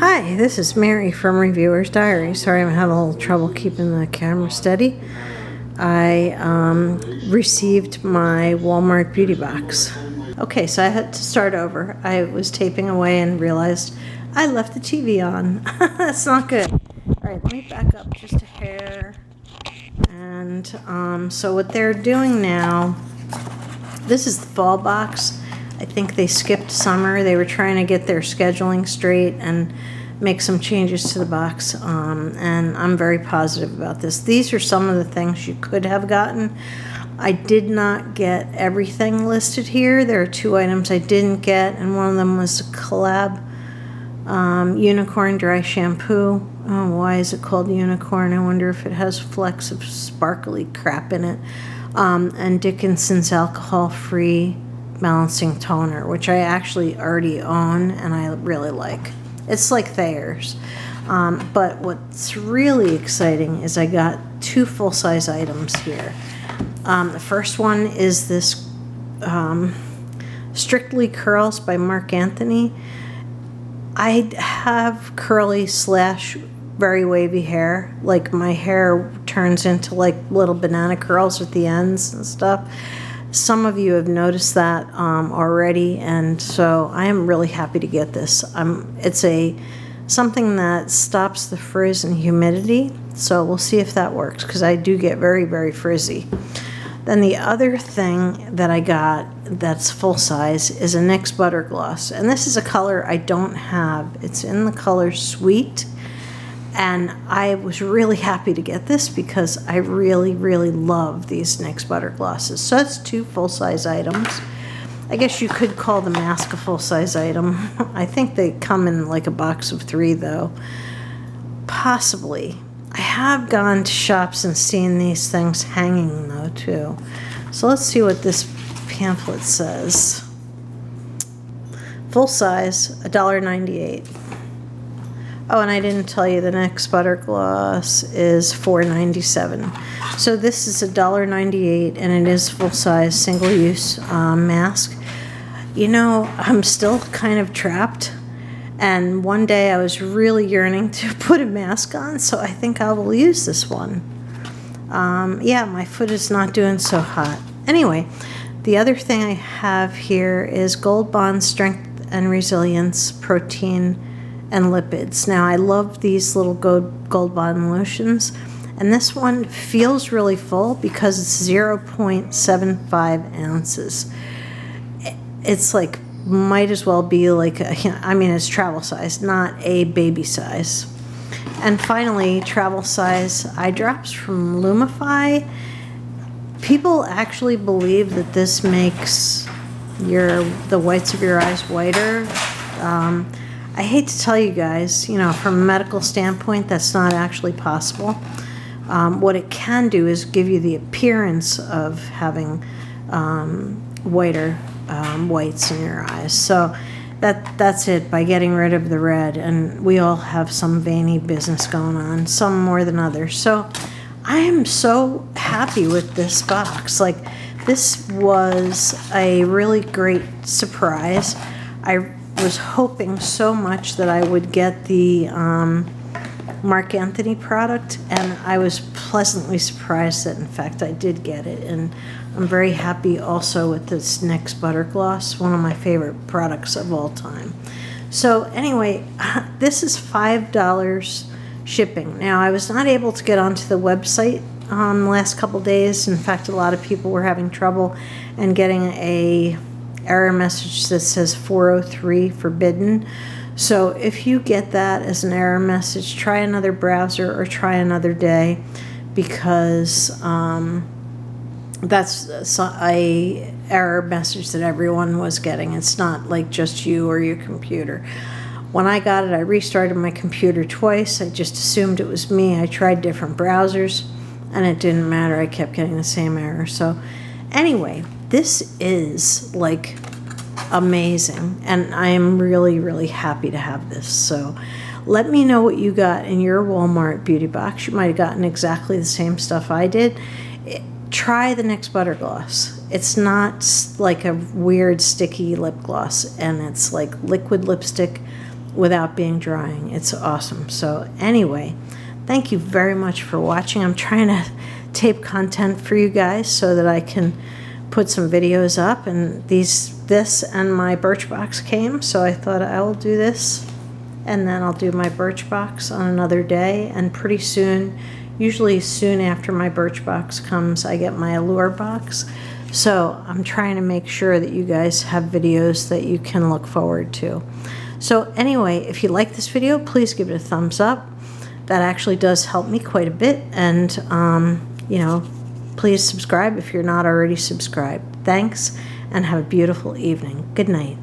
Hi, this is Mary from Reviewer's Diary. Sorry I'm having a little trouble keeping the camera steady. I received my Walmart beauty box. Okay, so I had to start over. I was taping away and realized I left the TV on. That's not good. Alright, let me back up just a hair. And so what they're doing now, this is the fall box. I think they skipped summer. They were trying to get their scheduling straight and make some changes to the box, and I'm very positive about this. These are some of the things you could have gotten. I did not get everything listed here. There are 2 items I didn't get, and one of them was a collab unicorn dry shampoo. Oh, why is it called unicorn? I wonder if it has flecks of sparkly crap in it. And Dickinson's alcohol-free balancing toner, which I actually already own and I really like. It's like Thayer's. But what's really exciting is I got 2 full-size items here. The first one is this Strictly Curls by Marc Anthony. I have curly / very wavy hair. Like, my hair turns into like little banana curls at the ends and stuff. Some of you have noticed that already, and so I am really happy to get this. It's something that stops the frizz and humidity, so we'll see if that works, because I do get very, very frizzy. Then the other thing that I got that's full size is a Nyx Butter Gloss, and this is a color I don't have. It's in the color Sweet. And I was really happy to get this because I really, really love these Nyx Butter Glosses. So that's 2 full-size items. I guess you could call the mask a full-size item. I think they come in like a box of 3, though. Possibly. I have gone to shops and seen these things hanging, though, too. So let's see what this pamphlet says. Full size, $1.98. Oh, and I didn't tell you the Nyx Butter Gloss is $4.97. So this is $1.98, and it is full-size, single-use mask. You know, I'm still kind of trapped, and one day I was really yearning to put a mask on, so I think I will use this one. Yeah, my foot is not doing so hot. Anyway, the other thing I have here is Gold Bond Strength and Resilience Protein and Lipids. Now, I love these little Gold Bond lotions, and this one feels really full because it's 0.75 ounces. It's like, might as well be like, it's travel size, not a baby size. And finally, travel size eye drops from Lumify. People actually believe that this makes the whites of your eyes whiter. I hate to tell you guys, from a medical standpoint, that's not actually possible. What it can do is give you the appearance of having whiter whites in your eyes. So that's it, by getting rid of the red. And we all have some veiny business going on, some more than others. So I am so happy with this box. Like, this was a really great surprise. I was hoping so much that I would get the Marc Anthony product, and I was pleasantly surprised that in fact I did get it. And I'm very happy also with this Nyx Butter Gloss, one of my favorite products of all time. So anyway, this is $5 shipping. Now, I was not able to get onto the website the last couple days. In fact, a lot of people were having trouble and getting a error message that says 403 forbidden. So if you get that as an error message, try another browser or try another day, because that's a error message that everyone was getting. It's not like just you or your computer. When I got it, I restarted my computer twice. I just assumed it was me. I tried different browsers and it didn't matter. I kept getting the same error. So anyway, this is like amazing, and I am really, really happy to have this. So let me know what you got in your Walmart beauty box. You might have gotten exactly the same stuff I did. Try the Nyx Butter Gloss. It's not like a weird sticky lip gloss, and it's like liquid lipstick without being drying. It's awesome. So anyway, thank you very much for watching. I'm trying to tape content for you guys so that I can put some videos up, and this and my Birchbox came, so I thought I will do this, and then I'll do my Birchbox on another day. And pretty soon, usually soon after my Birchbox comes, I get my Allure box. So I'm trying to make sure that you guys have videos that you can look forward to. So anyway, if you like this video, please give it a thumbs up. That actually does help me quite a bit. And, you know, please subscribe if you're not already subscribed. Thanks, and have a beautiful evening. Good night.